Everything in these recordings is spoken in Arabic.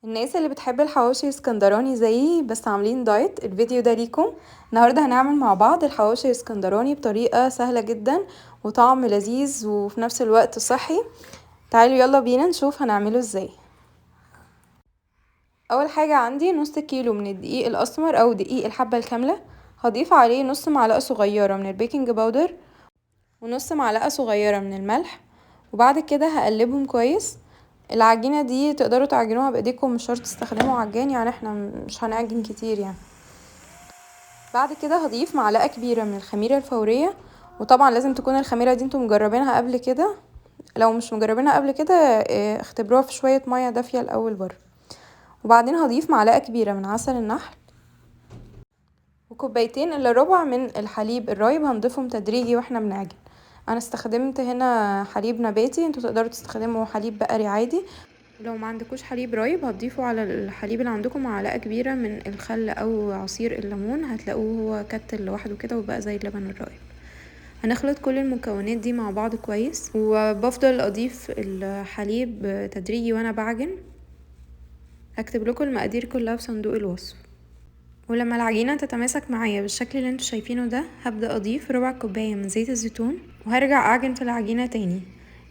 الناس اللي بتحب الحواوشي اسكندراني زيي بس عاملين دايت، الفيديو ده ليكم. النهارده هنعمل مع بعض الحواوشي اسكندراني بطريقة سهلة جدا وطعم لذيذ وفي نفس الوقت صحي. تعالوا يلا بينا نشوف هنعمله ازاي. اول حاجة عندي نص كيلو من الدقيق الاسمر او دقيق الحبة الكاملة. هضيف عليه نص معلقة صغيرة من البيكنج باودر ونص معلقة صغيرة من الملح، وبعد كده هقلبهم كويس. العجينة دي تقدروا تعجنوها بايديكم، مش شرط تستخدموا عجان، يعني احنا مش هنعجن كتير يعني. بعد كده هضيف معلقة كبيرة من الخميرة الفورية، وطبعا لازم تكون الخميرة دي انتم مجربينها قبل كده. لو مش مجربينها قبل كده اختبروها في شوية مية دافية الاول بره. وبعدين هضيف معلقة كبيرة من عسل النحل وكوبايتين الا ربع من الحليب الرايب، هنضيفهم تدريجي واحنا بنعجن. انا استخدمت هنا حليب نباتي، انتوا تقدروا تستخدموا حليب بقري عادي. لو ما عندكوش حليب رايب هتضيفوا على الحليب اللي عندكم معلقة كبيرة من الخل او عصير الليمون، هتلاقوه هو كتل لوحده كده وبقى زي اللبن الرايب. هنخلط كل المكونات دي مع بعض كويس، وبفضل اضيف الحليب تدريجي وانا بعجن. هكتب لكم المقادير كلها في صندوق الوصف. ولما العجينة تتماسك معايا بالشكل اللي انتوا شايفينه ده، هبدأ اضيف ربع كوباية من زيت الزيتون وهرجع اعجن في العجينة تاني.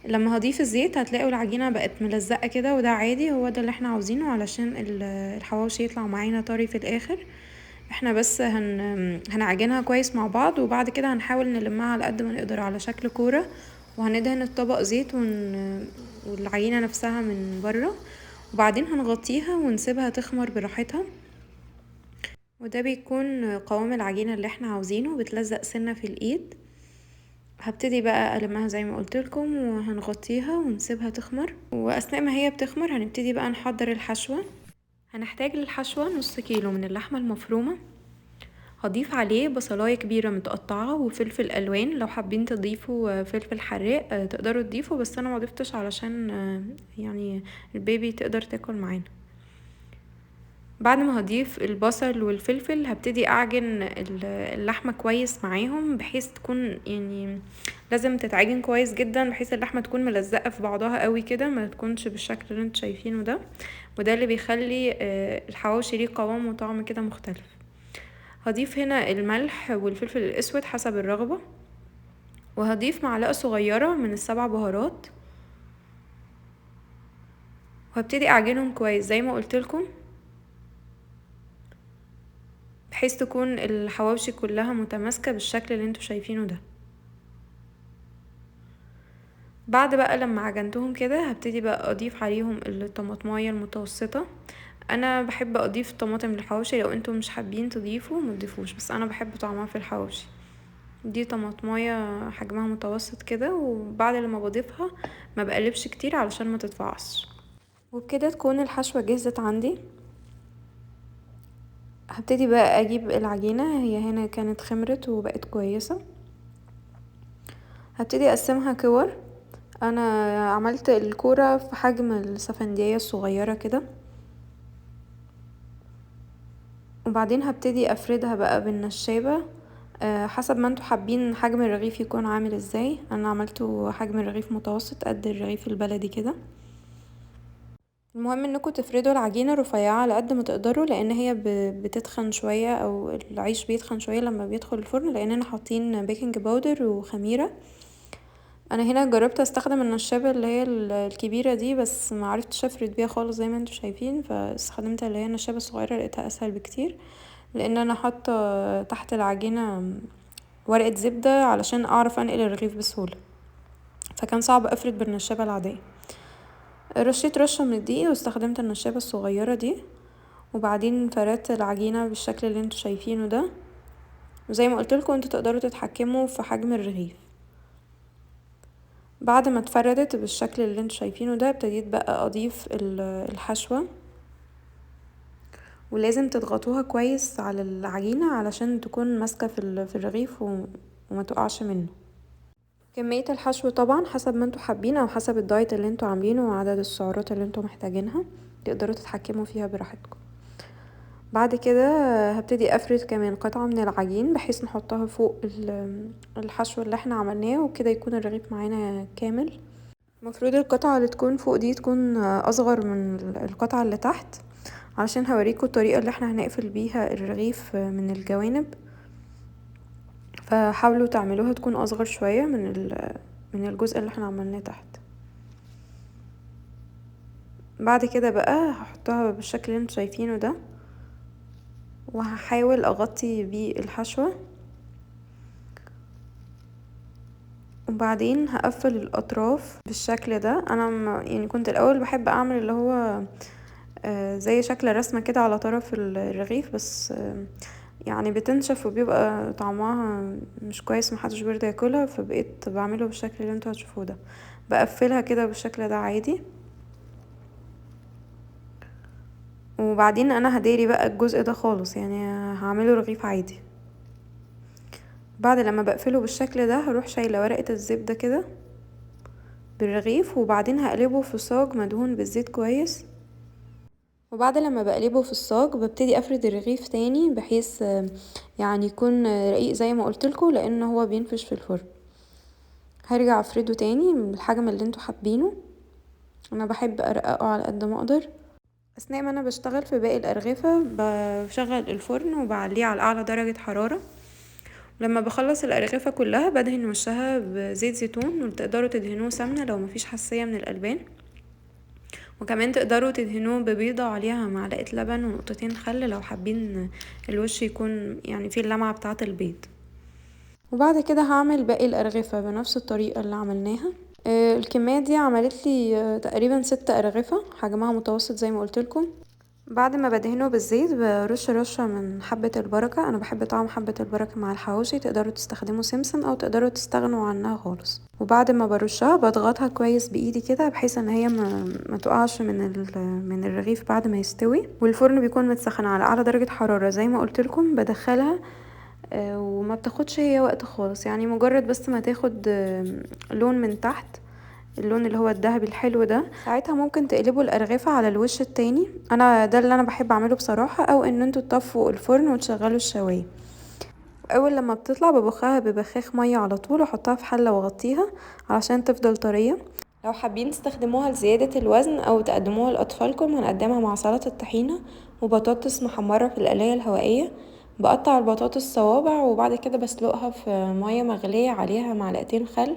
لما هضيف الزيت هتلاقوا العجينة بقت ملزقة كده، وده عادي، هو ده اللي احنا عاوزينه علشان الحواوشي يطلع معانا طري في الاخر. احنا بس هنعجنها كويس مع بعض، وبعد كده هنحاول نلمها على قد ما نقدر على شكل كورة، وهندهن الطبق زيت والعجينة نفسها من بره، وبعدين هنغطيها ونسيبها تخمر براحتها. وده بيكون قوام العجينة اللي احنا عاوزينه، بتلزق سنة في الايد. هبتدي بقى ألمها زي ما قلت لكم، وهنغطيها ونسيبها تخمر، واثناء ما هي بتخمر هنبتدي بقى نحضر الحشوة. هنحتاج للحشوة نص كيلو من اللحمة المفرومة. هضيف عليه بصلاية كبيرة متقطعة وفلفل الوان، لو حابين تضيفوا فلفل حراق تقدروا تضيفوا، بس انا ما ضفتش علشان يعني البيبي تقدر تاكل معانا. بعد ما هضيف البصل والفلفل هبتدي اعجن اللحمة كويس معاهم، بحيث تكون يعني لازم تتعجن كويس جدا، بحيث اللحمة تكون ملزقة في بعضها قوي كده، ما تكونش بالشكل اللي انتوا شايفينه ده. وده اللي بيخلي الحواوشي ليه قوام وطعم كده مختلف. هضيف هنا الملح والفلفل الاسود حسب الرغبة، وهضيف معلقة صغيرة من السبع بهارات، وهبتدي اعجنهم كويس زي ما قلت لكم، بحيث تكون الحواوشي كلها متماسكة بالشكل اللي انتوا شايفينه ده. بعد بقى لما عجنتهم كده هبتدي بقى اضيف عليهم الطماطمايه المتوسطة. انا بحب اضيف طماطم للحواوشي، لو انتوا مش حابين تضيفوا ما تضيفوش، بس انا بحب طعمها في الحواوشي. دي طماطمايه حجمها متوسط كده، وبعد لما بضيفها ما بقلبش كتير علشان ما تتفعصش. وبكده تكون الحشوة جهزت عندي. هبتدي بقى اجيب العجينة، هي هنا كانت خمرت وبقت كويسة. هبتدي اقسمها كور. انا عملت الكورة في حجم السفندية الصغيرة كده، وبعدين هبتدي افردها بقى بالنشابة حسب ما انتوا حابين حجم الرغيف يكون عامل ازاي. انا عملته حجم الرغيف متوسط قد الرغيف البلدي كده. المهم انكم تفردوا العجينة رفيعة على قد ما تقدروا، لان هي بتتخن شوية، او العيش بيتخن شوية لما بيدخل الفرن، لاننا حاطين بيكنج باودر وخميرة. انا هنا جربت استخدم النشابة اللي هي الكبيرة دي، بس ما عرفتش افرد بيها خالص زي ما انتوا شايفين، فاستخدمت اللي هي النشابة الصغيرة، لقيتها اسهل بكتير. لان انا حاطه تحت العجينة ورقة زبدة علشان اعرف انقل الرغيف بسهولة، فكان صعب افرد بالنشابة العادية. رشيت رشة من الدقيق واستخدمت النشابة الصغيرة دي، وبعدين فردت العجينة بالشكل اللي انتوا شايفينه ده. وزي ما قلتلكوا انتوا تقدروا تتحكموا في حجم الرغيف. بعد ما اتفردت بالشكل اللي انتوا شايفينه ده، ابتديت بقى اضيف الحشوة، ولازم تضغطوها كويس على العجينة علشان تكون ماسكة في الرغيف وما تقعش منه. كمية الحشو طبعا حسب ما انتوا حابين، او حسب الدايت اللي انتوا عاملينه وعدد السعرات اللي انتوا محتاجينها، تقدروا تتحكموا فيها براحتكم. بعد كده هبتدي افرد كمان قطعة من العجين، بحيث نحطها فوق الحشو اللي احنا عملناه، وكده يكون الرغيف معانا كامل. المفروض القطعة اللي تكون فوق دي تكون اصغر من القطعة اللي تحت، علشان هوريكم الطريقة اللي احنا هنقفل بيها الرغيف من الجوانب، فحاولوا تعملوها تكون اصغر شوية من الجزء اللي احنا عملناه تحت. بعد كده بقى هحطها بالشكل اللي انتوا شايفينه ده، وهحاول اغطي بيه الحشوة، وبعدين هقفل الاطراف بالشكل ده. انا يعني كنت الاول بحب اعمل اللي هو زي شكل رسمة كده على طرف الرغيف، بس يعني بتنشف وبيبقى طعمها مش كويس، محدش بيرضى ياكلها، فبقيت بعمله بالشكل اللي انتوا هتشوفوه ده. بقفلها كده بالشكل ده عادي، وبعدين انا هداري بقى الجزء ده خالص، يعني هعمله رغيف عادي. بعد لما بقفله بالشكل ده هروح شايله ورقة الزبدة كده بالرغيف، وبعدين هقلبه في صاج مدهون بالزيت كويس. وبعد لما بقلبه في الصاج ببتدي افرد الرغيف تاني، بحيث يعني يكون رقيق زي ما قلتلكوا، لان هو بينفش في الفرن. هرجع افرده تاني بالحجم اللي انتوا حابينه، انا بحب ارققه على قد ما اقدر. اثناء ما انا بشتغل في باقي الارغفة بشغل الفرن وبعليه على اعلى درجة حرارة. لما بخلص الارغفة كلها بدهن وشها بزيت زيتون، وتقدروا تدهنوه سمنة لو مفيش حساسية من الالبان، وكمان تقدروا تدهنوه ببيضة عليها معلقة لبن ونقطتين خل لو حابين الوش يكون يعني فيه اللمعة بتاعة البيض. وبعد كده هعمل باقي الارغفة بنفس الطريقة اللي عملناها. الكمية دي عملت لي تقريبا 6 ارغفة، حجمها متوسط زي ما قلتلكم. بعد ما بدهنه بالزيت برش رشة من حبة البركة، انا بحب طعم حبة البركة مع الحواوشي، تقدروا تستخدموا سمسم او تقدروا تستغنوا عنها خالص. وبعد ما برشها بضغطها كويس بايدي كده، بحيث ان هي ما تقعش من الرغيف بعد ما يستوي. والفرن بيكون متسخن على اعلى درجة حرارة زي ما قلتلكم. بدخلها وما بتاخدش هي وقت خالص، يعني مجرد بس ما تاخد لون من تحت، اللون اللي هو الذهبي الحلو ده، ساعتها ممكن تقلبوا الارغفة على الوش التاني. انا ده اللي انا بحب اعمله بصراحة، او ان انتوا تطفوا الفرن وتشغلوا الشواية. اول لما بتطلع ببخها ببخاخ مية على طول، واحطها في حلة واغطيها علشان تفضل طرية. لو حابين تستخدموها لزيادة الوزن او تقدموها لاطفالكم، هنقدمها مع سلطة الطحينة وبطاطس محمرة في القلاية الهوائية. بقطع البطاطس صوابع، وبعد كده بسلقها في مية مغلية عليها معلقتين خل،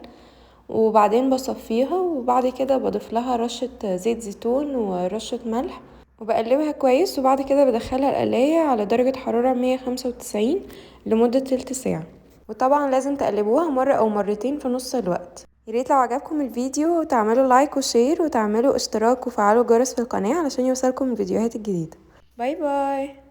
وبعدين بصفيها، وبعد كده بضيف لها رشة زيت زيتون ورشة ملح، وبقلبها كويس. وبعد كده بدخلها القلاية على درجة حرارة 195 لمدة تلت ساعة. وطبعا لازم تقلبوها مرة او مرتين في نص الوقت. ياريت لو عجبكم الفيديو تعملوا لايك وشير، وتعملوا اشتراك وفعلوا الجرس في القناة علشان يوصلكم الفيديوهات الجديدة. باي باي.